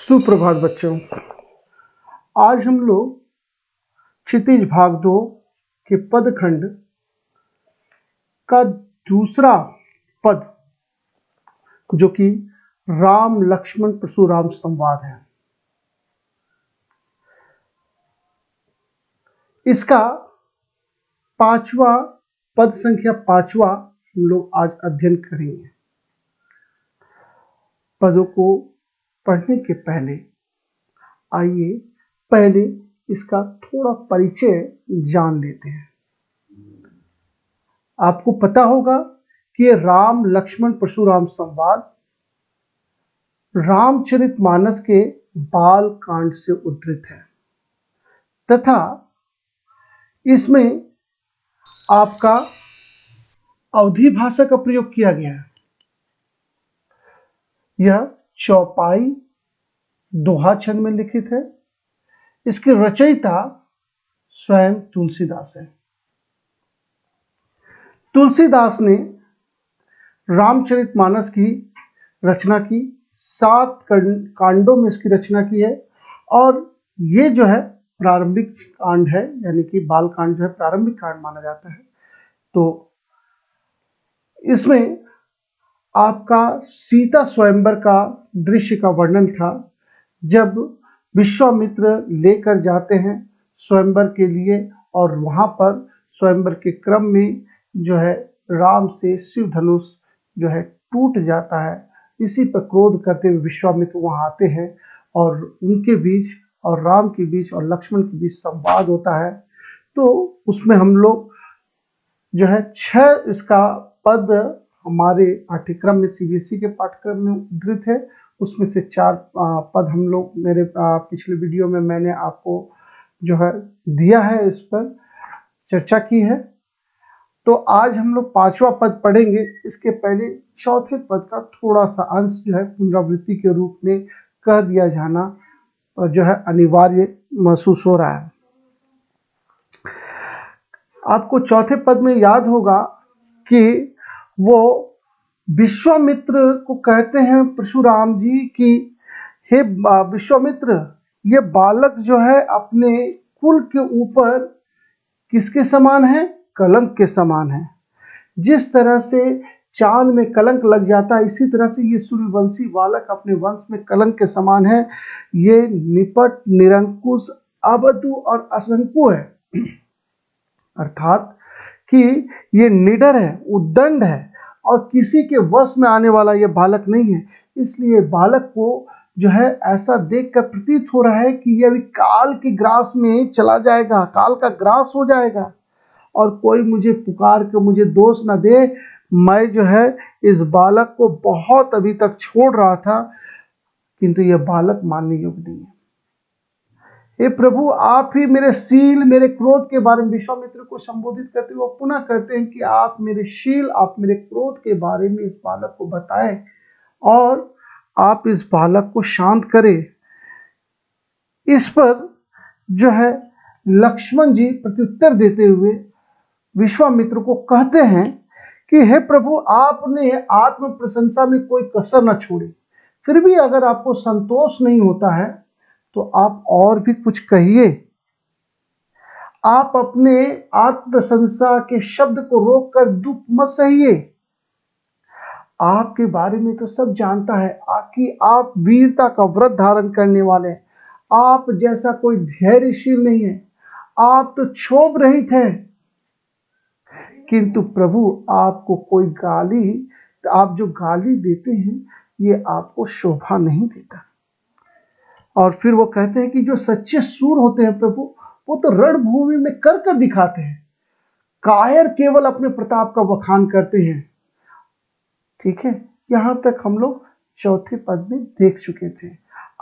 सुप्रभात बच्चों। आज हम लोग क्षितिज भाग 2 के पदखंड का दूसरा पद जो कि राम लक्ष्मण परशुराम संवाद है, इसका पद संख्या 5वां हम लोग आज अध्ययन करेंगे। पदों को पढ़ने के पहले आइए पहले इसका थोड़ा परिचय जान लेते हैं। आपको पता होगा कि ये राम लक्ष्मण परशुराम संवाद रामचरितमानस के बाल कांड से उद्धृत है तथा इसमें आपका अवधी भाषा का प्रयोग किया गया है। यह चौपाई दोहा छंद में लिखित है। इसकी रचयिता स्वयं तुलसीदास है। तुलसीदास ने रामचरितमानस की रचना की, 7 कांडों में इसकी रचना की है और ये जो है प्रारंभिक कांड है, यानी कि बाल कांड जो है प्रारंभिक कांड माना जाता है। तो इसमें आपका सीता स्वयंवर का दृश्य का वर्णन था, जब विश्वामित्र लेकर जाते हैं स्वयंवर के लिए और वहां पर स्वयंवर के क्रम में जो है राम से शिव धनुष जो है टूट जाता है। इसी पर क्रोध करते हुए विश्वामित्र वहां आते हैं और उनके बीच और राम के बीच और लक्ष्मण के बीच संवाद होता है। तो उसमें हम लोग जो है 6 इसका पद हमारे पाठ्यक्रम में सीबीएसई के पाठ्यक्रम में उद्धृत है। उसमें से 4 पद हम लोग मेरे पिछले वीडियो में मैंने आपको जो है दिया है, इस पर चर्चा की है। तो आज हम लोग 5वां पद पढ़ेंगे। इसके पहले चौथे पद का थोड़ा सा अंश जो है पुनरावृत्ति के रूप में कह दिया जाना जो है अनिवार्य महसूस हो रहा है। आपको चौथे पद में याद होगा कि वो विश्वामित्र को कहते हैं परशुराम जी कि हे विश्वामित्र, ये बालक जो है अपने कुल के ऊपर किसके समान है? कलंक के समान है। जिस तरह से चांद में कलंक लग जाता है, इसी तरह से ये सूर्यवंशी बालक अपने वंश में कलंक के समान है। ये निपट, निरंकुश, अवधु और असंकु है, अर्थात कि ये निडर है, उद्दंड है और किसी के वश में आने वाला ये बालक नहीं है। इसलिए बालक को जो है ऐसा देखकर प्रतीत हो रहा है कि ये अभी काल के ग्रास में चला जाएगा, काल का ग्रास हो जाएगा और कोई मुझे पुकार के मुझे दोष न दे। मैं जो है इस बालक को बहुत अभी तक छोड़ रहा था, किंतु यह बालक मानने योग्य नहीं है। हे प्रभु, आप ही मेरे शील, मेरे क्रोध के बारे में विश्वामित्र को संबोधित करते हुए पुनः कहते हैं कि आप मेरे शील, आप मेरे क्रोध के बारे में इस बालक को बताएं और आप इस बालक को शांत करें। इस पर जो है लक्ष्मण जी प्रत्युत्तर देते हुए विश्वामित्र को कहते हैं कि हे प्रभु, आपने आत्म प्रशंसा में कोई कसर न छोड़ी। फिर भी अगर आपको संतोष नहीं होता है तो आप और भी कुछ कहिए। आप अपने आत्म प्रशंसा के शब्द को रोककर दुख मत सहिए। आपके बारे में तो सब जानता है कि आप वीरता का व्रत धारण करने वाले हैं। आप जैसा कोई धैर्यशील नहीं है, आप तो क्षोभ रहित हैं। किंतु प्रभु, आपको कोई गाली, आप जो गाली देते हैं ये आपको शोभा नहीं देता। और फिर वो कहते हैं कि जो सच्चे सूर होते हैं प्रभु, वो तो रणभूमि में कर दिखाते हैं, कायर केवल अपने प्रताप का बखान करते हैं। ठीक है, यहां तक हम लोग चौथे पद में देख चुके थे।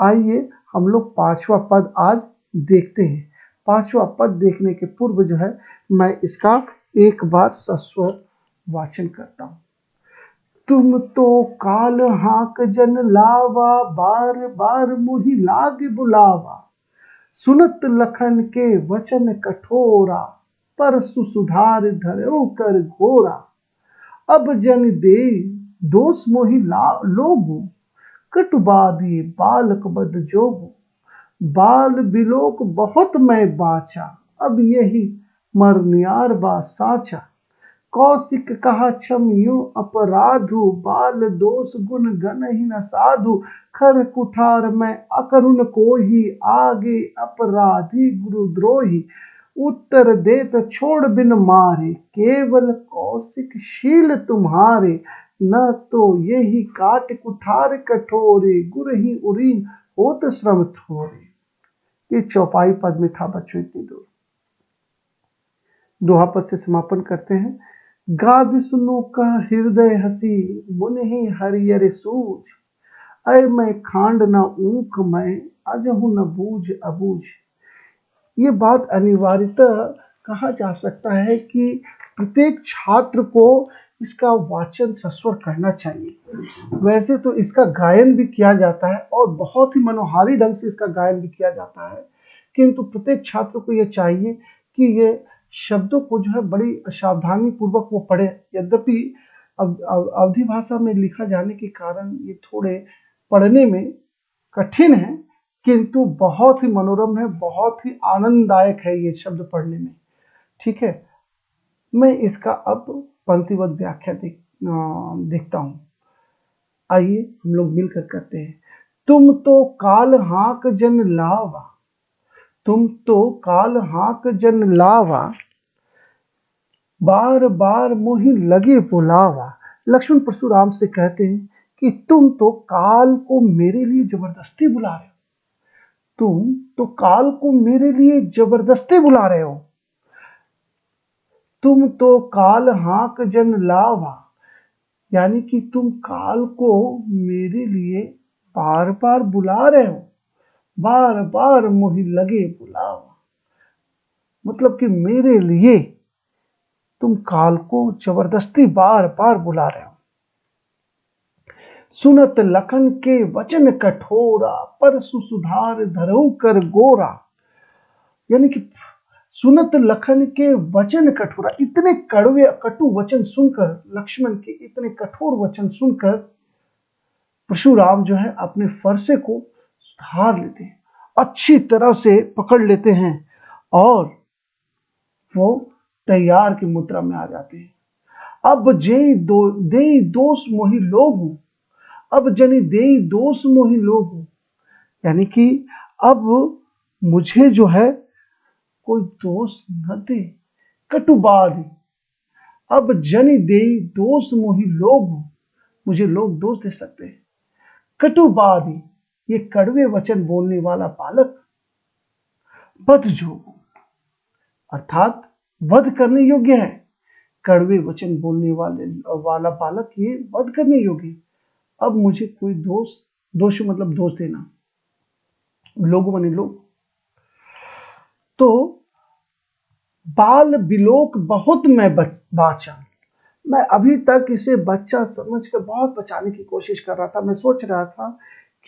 आइए हम लोग 5वां पद आज देखते हैं। 5वां पद देखने के पूर्व जो है मैं इसका एक बार सस्वर वाचन करता हूं। तुम तो काल हाक जन लावा, बार बार मुहि लाग बुलावा। सुनत लखन के वचन कठोरा, परसु सुधार धरो कर घोरा। अब जन दे दोष मोहि लोगु, कटुबादी बालक बद जोगु, बाल बिलोक बहुत मैं बाचा, अब यही मरनियार बा साचा। कौशिक कहा क्षम यो अपराधु, बाल दोष गुण गण ही न साधु। खर कुठार में अकरुण को ही, आगे अपराधी गुरुद्रोही। उत्तर देत छोड़ बिन मारे, केवल कौशिक शील तुम्हारे। न तो यही काट कुठार कठोरे, गुर ही उरीन होत श्रम थोरे। ये चौपाई पद में था बच्चों, इतनी दूर। दोहा पद से समापन करते हैं। गाद सुनो का हृदय हसी, मुन ही हरियर सूझ। अय मैं खांड न ऊख मैं, अजहु न बूझ अबूझ। ये बात अनिवार्यतः कहा जा सकता है कि प्रत्येक छात्र को इसका वाचन सस्वर करना चाहिए। वैसे तो इसका गायन भी किया जाता है और बहुत ही मनोहारी ढंग से इसका गायन भी किया जाता है, किंतु प्रत्येक छात्र को यह चाहिए कि ये शब्दों को जो है बड़ी सावधानी पूर्वक वो पढ़े। यद्यपि अवधी भाषा में लिखा जाने के कारण ये थोड़े पढ़ने में कठिन है, किंतु बहुत ही मनोरम है, बहुत ही आनंददायक है ये शब्द पढ़ने में। ठीक है, मैं इसका अब पंक्तिबद्ध व्याख्या देखता हूं। आइए हम लोग मिलकर करते हैं। तुम तो काल हाक जन लावा, तुम तो काल हाक जन लावा, बार बार मोहि लगे बुलावा। लक्ष्मण परशुराम से कहते हैं कि तुम तो काल को मेरे लिए जबरदस्ती बुला रहे हो, तुम तो काल को मेरे लिए जबरदस्ती बुला रहे हो। तुम तो काल हाक जन लावा, यानी कि तुम काल को मेरे लिए बार बार बुला रहे हो। बार बार मोहि लगे बुलावा, मतलब कि मेरे लिए तुम काल को जबरदस्ती बार बार बुला रहे हो। सुनत लखन के वचन कठोरा, परसु सुधार धरऊ कर गोरा। यानी कि सुनत लखन के वचन कठोरा, इतने कड़वे कटु वचन सुनकर, लक्ष्मण के इतने कठोर वचन सुनकर परशुराम जो है अपने फरसे को सुधार लेते हैं, अच्छी तरह से पकड़ लेते हैं और वो तैयार की मुद्रा में आ जाते हैं। अब दे दोष मोहि लोभु, अब जनि दे दोष मोहि लोभु, यानी कि अब मुझे जो है कोई दोष न दे। कटुबादी, अब जनि दे दोष मोहि लोभु, मुझे लोग दोष दे सकते हैं। कटुबादी, ये कड़वे वचन बोलने वाला बालक। बद जोगु, अर्थात वध करने योग्य है। कड़वे वचन बोलने वाला बालक ये वध करने योग्य है। अब मुझे कोई दोष मतलब दोष देना, लोग बने लोग। तो बाल बिलोक बहुत मैं बाचा, मैं अभी तक इसे बच्चा समझ कर बहुत बचाने की कोशिश कर रहा था। मैं सोच रहा था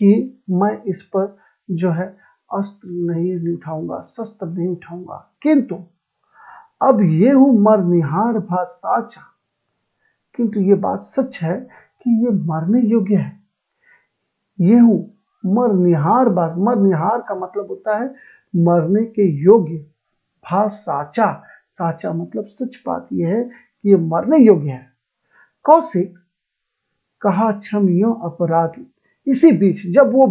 कि मैं इस पर जो है अस्त्र नहीं उठाऊंगा, शस्त्र नहीं उठाऊंगा, किंतु अब ये हूं मरनिहार भा साचा। किंतु ये बात सच है कि ये मरने योग्य है। ये हूं मरनिहार भा, मरनिहार का मतलब होता है मरने के योग्य। भा साचा, साचा मतलब सच बात यह है कि ये मरने योग्य है। कौशिक कहा क्षम यो अपराधी। इसी बीच जब वो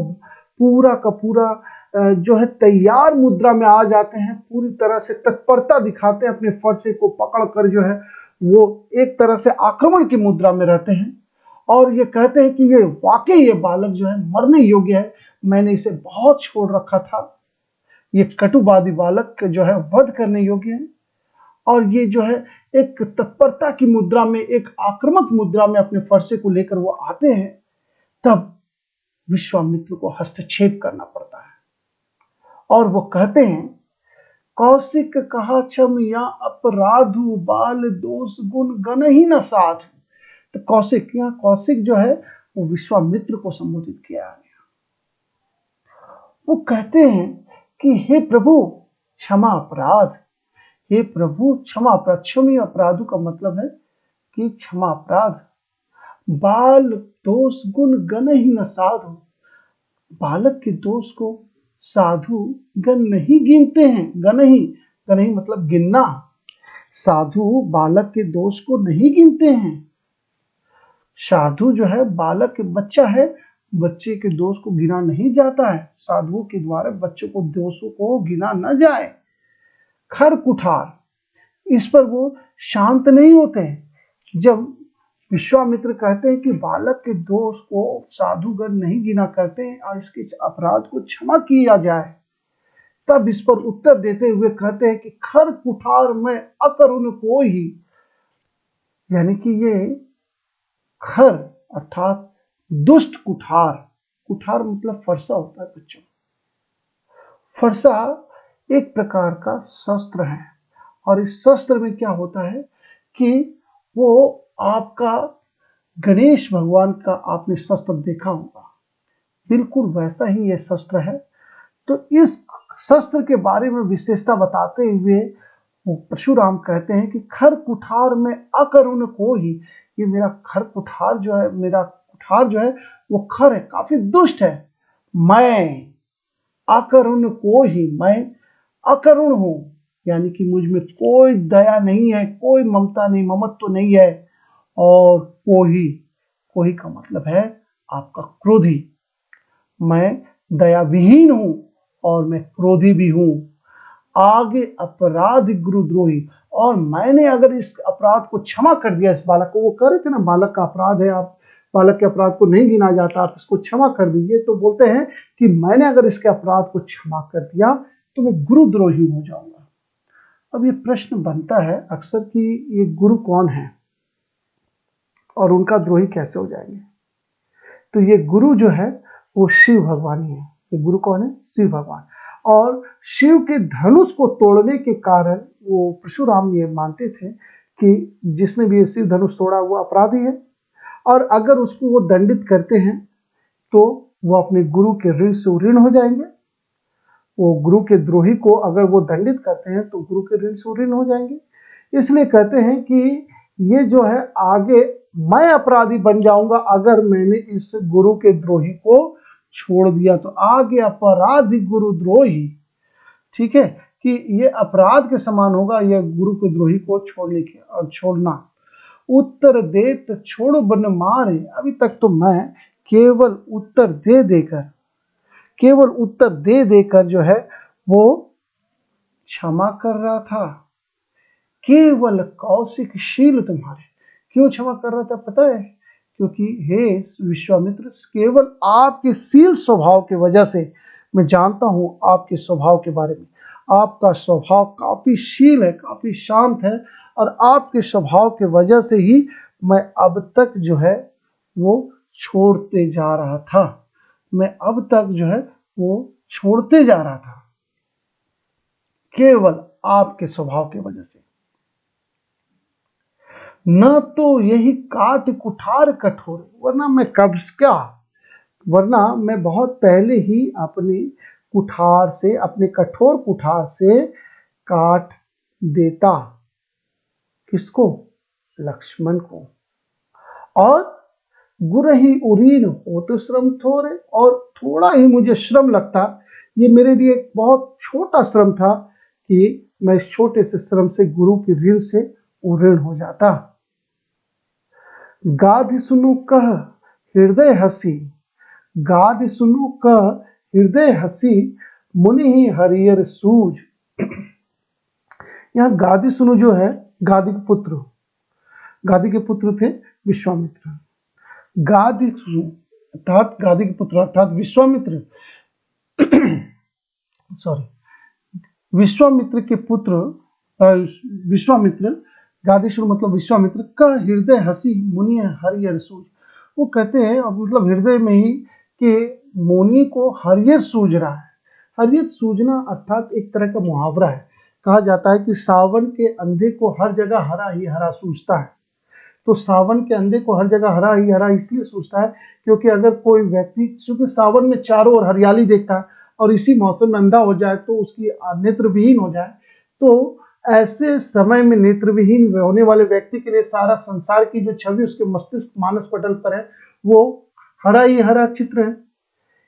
पूरा का पूरा जो है तैयार मुद्रा में आ जाते हैं, पूरी तरह से तत्परता दिखाते हैं, अपने फरसे को पकड़कर जो है वो एक तरह से आक्रमण की मुद्रा में रहते हैं और ये कहते हैं कि ये वाकई ये बालक जो है मरने योग्य है, मैंने इसे बहुत छोड़ रखा था। ये कटुबादी बालक जो है वध करने योग्य है। और ये जो है एक तत्परता की मुद्रा में, एक आक्रामक मुद्रा में अपने फरसे को लेकर वो आते हैं, तब विश्वामित्र को हस्तक्षेप करना पड़ता है और वो कहते हैं कौशिक कहा क्षम या अपराधु, बाल दोष गुण गण ही न साधु। तो कौशिक, यहाँ कौशिक जो है वो विश्वामित्र को संबोधित किया गया। वो कहते हैं कि हे प्रभु क्षमा अपराध, हे प्रभु क्षमा अपराध। क्षमी अपराधु का मतलब है कि क्षमा अपराध। बाल दोष गुण गण ही न साधु। बालक के दोष को साधु गण नहीं गिनते हैं। गण ही मतलब गिनना। साधु बालक के दोष को नहीं गिनते हैं। साधु जो है बालक के बच्चा है, बच्चे के दोष को गिना नहीं जाता है। साधुओं के द्वारा बच्चों को दोषों को गिना न जाए। खर कुठार, इस पर वो शांत नहीं होते। जब विश्वामित्र कहते हैं कि बालक के दोष को साधुगण नहीं गिना करते हैं और इसके अपराध को क्षमा किया जाए, तब इस पर उत्तर देते हुए कहते हैं कि खर कुठार में अकरुण को ही, यानी कि ये खर अर्थात दुष्ट कुठार, कुठार मतलब फरसा होता है बच्चों। फरसा एक प्रकार का शस्त्र है और इस शस्त्र में क्या होता है कि वो आपका गणेश भगवान का आपने शस्त्र देखा होगा, बिल्कुल वैसा ही ये शस्त्र है। तो इस शस्त्र के बारे में विशेषता बताते हुए वो परशुराम कहते हैं कि खर कुठार में अकरुण को ही, ये मेरा खर कुठार जो है, मेरा कुठार जो है वो खर है, काफी दुष्ट है। मैं अकरुण को ही, मैं अकरुण हूं, यानी कि मुझ में कोई दया नहीं है, कोई ममता नहीं, ममत्व तो नहीं है। और कोही का मतलब है आपका क्रोधी। मैं दया विहीन हूं और मैं क्रोधी भी हूं। आगे अपराध गुरुद्रोही, और मैंने अगर इस अपराध को क्षमा कर दिया, इस बालक को, वो कह रहे थे ना बालक का अपराध है, आप बालक के अपराध को नहीं गिना जाता, आप इसको क्षमा कर दीजिए, तो बोलते हैं कि मैंने अगर इसके अपराध को क्षमा कर दिया तो मैं गुरुद्रोही हो जाऊंगा। अब ये प्रश्न बनता है अक्सर कि ये गुरु कौन है और उनका द्रोही कैसे हो जाएंगे। तो ये गुरु जो है वो शिव भगवान ही है। ये गुरु कौन है? शिव भगवान। और शिव के धनुष को तोड़ने के कारण वो परशुराम ये मानते थे कि जिसने भी ये शिव धनुष तोड़ा वो अपराधी है, और अगर उसको वो दंडित करते हैं तो वो अपने गुरु के ऋण से ऋण हो जाएंगे। वो गुरु के द्रोही को अगर वो दंडित करते हैं तो गुरु के ऋण से ऋण हो जाएंगे। इसलिए कहते हैं कि ये जो है आगे मैं अपराधी बन जाऊंगा अगर मैंने इस गुरु के द्रोही को छोड़ दिया, तो आगे अपराधी गुरु द्रोही, ठीक है, कि ये अपराध के समान होगा यह गुरु के द्रोही को छोड़ने के और छोड़ना। उत्तर देत छोड़ो बन मारे, अभी तक तो मैं केवल उत्तर दे देकर जो है वो क्षमा कर रहा था। केवल कौशिकशील तुम्हारे, क्यों क्षमा कर रहा था पता है? क्योंकि हे विश्वामित्र, केवल आपके शील स्वभाव की वजह से, मैं जानता हूं आपके स्वभाव के बारे में, आपका स्वभाव काफी शील है, काफी शांत है, और आपके स्वभाव के वजह से ही मैं अब तक जो है वो छोड़ते जा रहा था। मैं अब तक जो है वो छोड़ते जा रहा था केवल आपके स्वभाव की वजह से। न तो यही काट कुठार कठोर, वरना मैं बहुत पहले ही अपने कठोर कुठार से काट देता। किसको? लक्ष्मण को। और गुरहि उरीन हो तो श्रम थोड़े, और थोड़ा ही मुझे श्रम लगता, ये मेरे लिए एक बहुत छोटा श्रम था कि मैं इस छोटे से श्रम से गुरु के ऋण से ऋण हो जाता। गाधि सुनु कह हृदय हसी, गाधि सुनु कह हृदय हसी, मुनि ही हरियर सूझ। यहाँ गाधि सुनु जो है गाधि के पुत्र थे विश्वामित्र। गाधि अर्थात गाधि के पुत्र अर्थात विश्वामित्र विश्वामित्र के पुत्र, विश्वामित्र, गाधीशुर मतलब विश्वामित्र का हृदय हसी मुनि हरियर सूझ। वो कहते हैं मतलब हृदय में ही कि मुनि को हरियर सूझ रहा है। हरियर सूझना अर्थात एक तरह का मुहावरा है। कहा जाता है कि सावन के अंधे को हर जगह हरा ही हरा सूझता है। तो सावन के अंधे को हर जगह हरा ही हरा इसलिए सूझता है क्योंकि अगर कोई व्यक्ति चूंकि सावन में चारों ओर हरियाली देखता है और इसी मौसम में अंधा हो जाए तो उसकी नेत्रविहीन हो जाए, तो ऐसे समय में नेत्रविहीन होने वाले व्यक्ति के लिए सारा संसार की जो छवि उसके मस्तिष्क मानस पटल पर है वो हरा ही हरा चित्र है।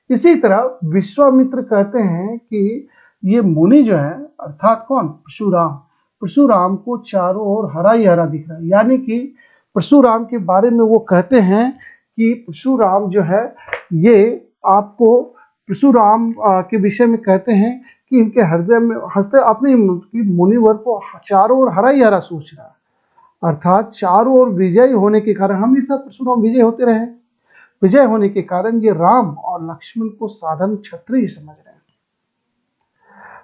इसी तरह विश्वामित्र कहते हैं कि ये मुनि जो है अर्थात कौन, परशुराम, परशुराम को चारों ओर हरा ही हरा दिख रहा है। यानी कि परशुराम के बारे में वो कहते हैं कि परशुराम जो है ये आपको परशुराम के विषय में कहते हैं कि इनके हृदय में हंसते अपने मुनिवर को चारों ओर हरा ही हरा सोच रहा है। अर्थात चारों ओर विजयी होने के कारण हमेशा परशुराम विजय होते रहे, विजय होने के कारण ये राम और लक्ष्मण को साधन क्षत्रिय समझ रहे हैं।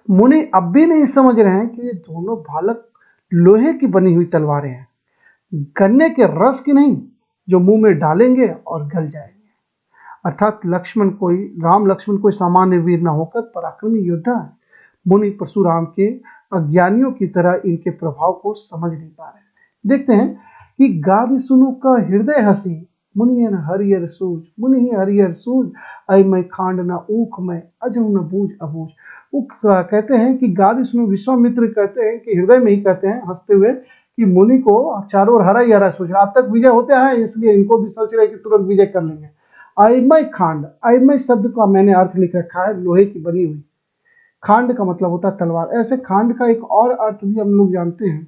मुनि अब भी नहीं समझ रहे हैं कि ये दोनों बालक लोहे की बनी हुई तलवारें हैं, गन्ने के रस की नहीं, जो मुंह में डालेंगे और गल जाएंगे। अर्थात राम लक्ष्मण कोई सामान्य वीर न होकर पराक्रमी योद्धा है। मुनि परशुराम के अज्ञानियों की तरह इनके प्रभाव को समझ नहीं पा रहे। देखते हैं कि गादि सुनु का हृदय हसी, मुनि हरियर सूझ, मुनि ही हरियर सूझ, ऐ मैं खांड न ऊख में, अजहु न बूझ अबूझ। वो कहते हैं कि गादि सुनु, विश्वामित्र कहते हैं कि हृदय में ही कहते हैं हंसते हुए कि मुनि को चारों ओर हरा ही हरा सोच रहा, अब तक विजय होते हैं इसलिए इनको भी सोच रहे कि तुरंत विजय कर लेंगे। अयमय खांड, अयमय शब्द का मैंने अर्थ लिख रखा है लोहे की बनी हुई, खांड का मतलब होता है तलवार। ऐसे खांड का एक और अर्थ भी हम लोग जानते हैं,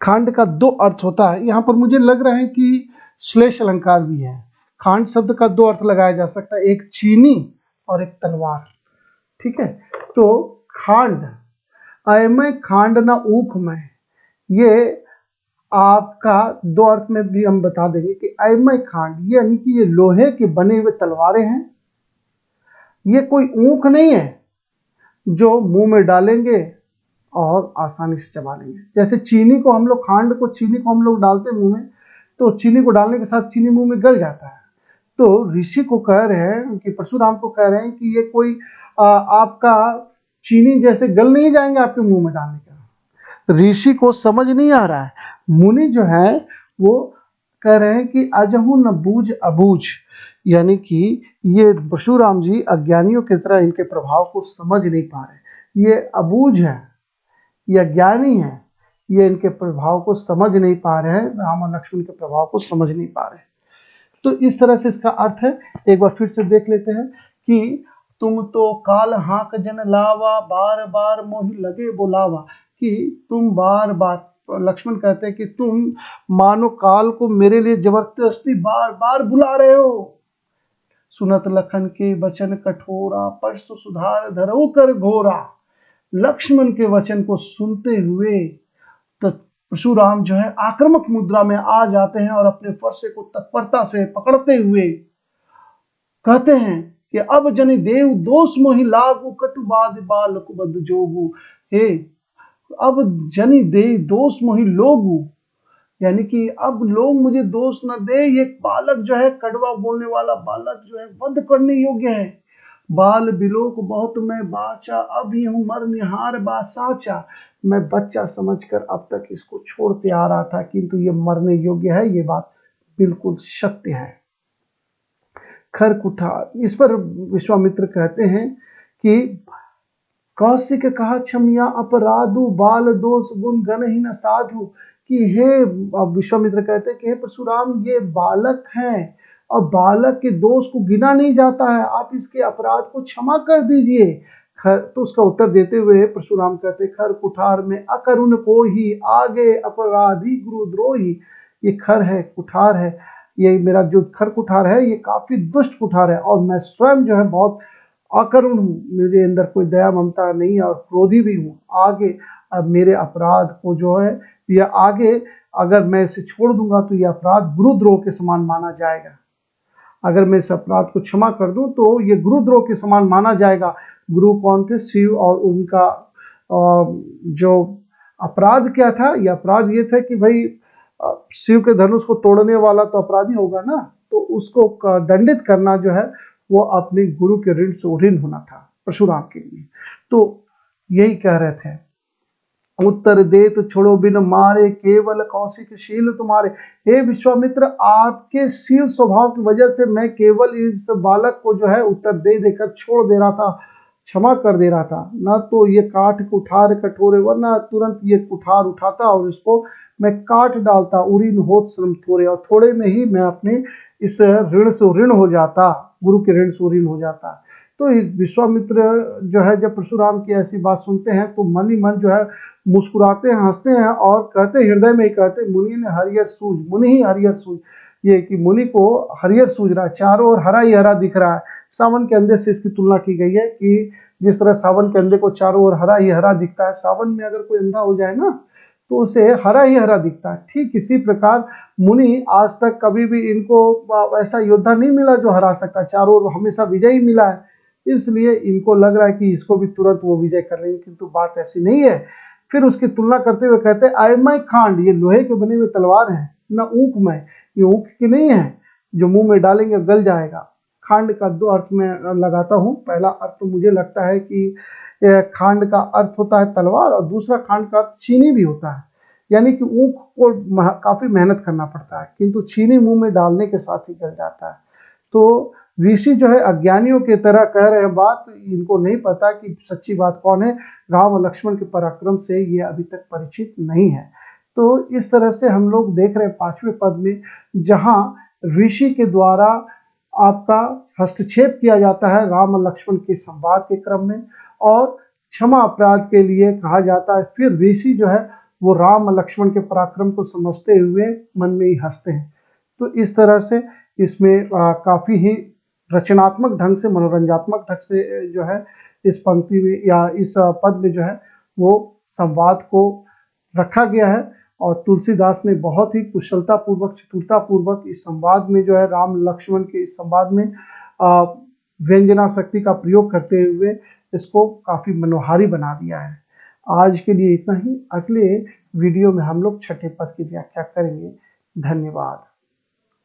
खांड का दो अर्थ होता है। यहाँ पर मुझे लग रहा है कि श्लेष अलंकार भी है। खांड शब्द का दो अर्थ लगाया जा सकता है, एक चीनी और एक तलवार। ठीक है, तो खांड, अयमय खांड ना ऊख में, ये आपका दो अर्थ में भी हम बता देंगे कि अयमय खांड यानी कि ये लोहे के बने हुए तलवारें हैं, ये कोई ऊख नहीं है जो मुंह में डालेंगे और आसानी से चबा लेंगे। जैसे चीनी को हम लोग, खांड को, चीनी को हम लोग डालते हैं मुंह में, तो चीनी को डालने के साथ चीनी मुंह में गल जाता है। तो ऋषि को कह रहे हैं कि परशुराम को कह रहे हैं कि ये कोई आपका चीनी जैसे गल नहीं जाएंगे आपके मुंह में डालने का। ऋषि को समझ नहीं आ रहा है। मुनि जो है वो कह रहे हैं कि अजहु न बूझ अबूझ, यानी कि ये परशुराम जी अज्ञानियों की तरह इनके प्रभाव को समझ नहीं पा रहे। ये अबूझ है, ये अज्ञानी है, ये इनके प्रभाव को समझ नहीं पा रहे हैं, राम और लक्ष्मण के प्रभाव को समझ नहीं पा रहे। तो इस तरह से इसका अर्थ है। एक बार फिर से देख लेते हैं कि तुम तो काल हाक जन लावा, बार बार मोहि लगे बुलावा, कि तुम बार बार, लक्ष्मण कहते हैं कि तुम मानो काल को मेरे लिए जबरदस्ती बार बार बुला रहे हो। सुनत लखन के वचन कठोरा, परसु सुधार धरो कर घोरा। लक्ष्मण के वचन को सुनते हुए तो परशुराम जो है आक्रामक मुद्रा में आ जाते हैं और अपने फरसे को तत्परता से पकड़ते हुए कहते हैं कि अब जनि देव दोष मोहि लागू, कटुबाद बालक बद जोगू। हे, अब जनि दे दोष मोहि लोगू, यानी कि अब लोग मुझे दोष न दे, ये बालक जो है कड़वा बोलने वाला बालक जो है वध करने योग्य है। बाल बिलोक बहुत मैं बाचा, अब यूं मर निहार बा साचा। मैं बच्चा समझकर अब तक इसको छोड़ते आ रहा था, किंतु ये मरने योग्य है, ये बात बिल्कुल सत्य है। खर कुठार, इस पर विश्वामित्र कहते हैं कि कौशिक कहा क्षमिया अपराधु, बाल दोष गुण गण ही न साधु, कि हे विश्वामित्र कहते हैं कि हे परशुराम, ये बालक हैं और बालक के दोष को गिना नहीं जाता है, आप इसके अपराध को क्षमा कर दीजिए। तो उसका उत्तर देते हुए परशुराम कहते, खर कुठार में अकरुण को ही, आगे अपराधी गुरुद्रोही। ये खर है, कुठार है, ये मेरा जो खर कुठार है ये काफी दुष्ट कुठार है और मैं स्वयं जो है बहुत अकरुण हूँ, मेरे अंदर कोई दया ममता नहीं है और क्रोधी भी हूँ। आगे अब मेरे अपराध को जो है या आगे अगर मैं इसे छोड़ दूंगा तो यह अपराध गुरुद्रोह के समान माना जाएगा। अगर मैं इस अपराध को क्षमा कर दूं तो ये गुरुद्रोह के समान माना जाएगा। गुरु कौन थे? शिव, और उनका जो अपराध क्या था, यह अपराध ये था कि भाई शिव के धनुष को तोड़ने वाला तो अपराधी होगा ना, तो उसको दंडित करना जो है वो अपने गुरु के ऋण से ऋण होना था परशुराम के लिए। तो यही कह रहे थे, उत्तर दे तो छोड़ो बिन मारे, केवल कौशिक शील तुम्हारे। हे विश्वामित्र, आपके शील स्वभाव की वजह से मैं केवल इस बालक को जो है उत्तर दे देकर छोड़ दे रहा था, क्षमा कर दे रहा था, ना तो ये काठ कुठार कठोरे, वरना तुरंत ये कुठार उठाता और इसको मैं काट डालता, उरीन होत श्रम थोड़े, और थोड़े में ही मैं अपने इस ऋण से ऋण हो जाता, गुरु के ऋण से ऋण हो जाता। तो विश्वामित्र जो है जब परशुराम की ऐसी बात सुनते हैं तो मन ही मन जो है मुस्कुराते हैं, हंसते हैं और कहते, हृदय में ही कहते, मुनि ने हरियर सूझ, मुनि ही हरियर सूझ, ये कि मुनि को हरियर सूझ रहा है, चारों ओर हरा ही हरा दिख रहा है। सावन के अंधे से इसकी तुलना की गई है कि जिस तरह सावन के अंधे को चारों ओर हरा ही हरा दिखता है, सावन में अगर कोई अंधा हो जाए ना तो उसे हरा ही हरा दिखता है। ठीक इसी प्रकार मुनि आज तक कभी भी इनको ऐसा योद्धा नहीं मिला जो हरा सकता, चारों ओर हमेशा विजयी मिला है, इसलिए इनको लग रहा है कि इसको भी तुरंत वो विजय कर लेंगे, किंतु बात ऐसी नहीं है। फिर उसकी तुलना करते हुए कहते हैं, आयमय खांड, ये लोहे के बने हुए तलवार है, ना ऊख में, ये ऊख की नहीं है जो मुंह में डालेंगे गल जाएगा। खांड का दो अर्थ में लगाता हूँ। पहला अर्थ तो मुझे लगता है कि खांड का अर्थ होता है तलवार, और दूसरा खांड का अर्थ छीनी भी होता है, यानी कि ऊख को काफी मेहनत करना पड़ता है, किंतु छीनी मुंह में डालने के साथ ही गल जाता है। तो ऋषि जो है अज्ञानियों की तरह कह रहे हैं बात, इनको नहीं पता कि सच्ची बात कौन है। राम और लक्ष्मण के पराक्रम से ये अभी तक परिचित नहीं है। तो इस तरह से हम लोग देख रहे हैं 5वें पद में, जहां ऋषि के द्वारा आपका हस्तक्षेप किया जाता है राम और लक्ष्मण के संवाद के क्रम में, और क्षमा अपराध के लिए कहा जाता है। फिर ऋषि जो है वो राम और लक्ष्मण के पराक्रम को समझते हुए मन में ही हंसते हैं। तो इस तरह से इसमें काफी ही रचनात्मक ढंग से, मनोरंजात्मक ढंग से जो है इस पंक्ति में या इस पद में जो है वो संवाद को रखा गया है। और तुलसीदास ने बहुत ही कुशलता पूर्वक, चतुरता पूर्वक इस संवाद में जो है राम लक्ष्मण के इस संवाद में व्यंजना शक्ति का प्रयोग करते हुए इसको काफी मनोहारी बना दिया है। आज के लिए इतना ही। अगले वीडियो में हम लोग छठे पद की व्याख्या करेंगे। धन्यवाद।